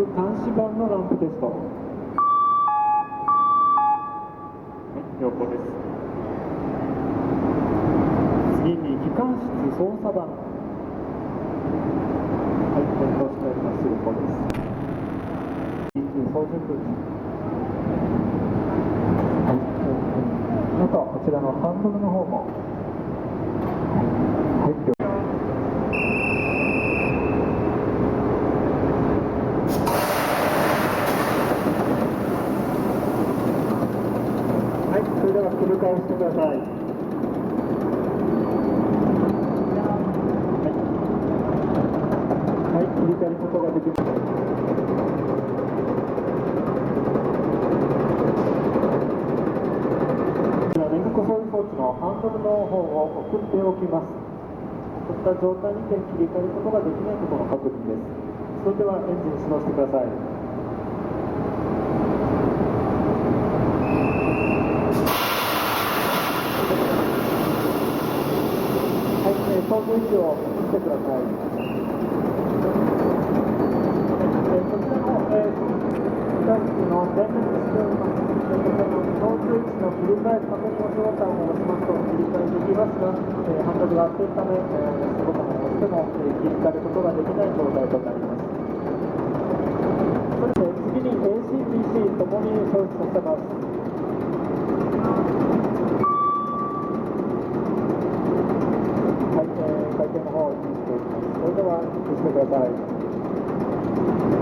監視板のランプテスト。はい、了解です。次に機関室操作盤。はい、点灯しております。了解です。操縦空気。はい、あとはこちらのハンドルの方も。はい、了解。はい、それでは切り替えしてください。はい、切り替えることができます。連続装備装置のハンドルの方を送っておきます。こういった状態にて切り替えることができないことの確認です。それではエンジン始動してください。はい、操作位置を見てください。こちらの、機関室の電源しております。操縦位置の切り替え確認押しボタンを押しますと切り替えできますが、ハンドルが熱いため、押しボタンを押しても、切り替えることができない状態となります。それで次に AC、DC ともに表示させます。はい、回転の方を維持しておきます。それでは、してください。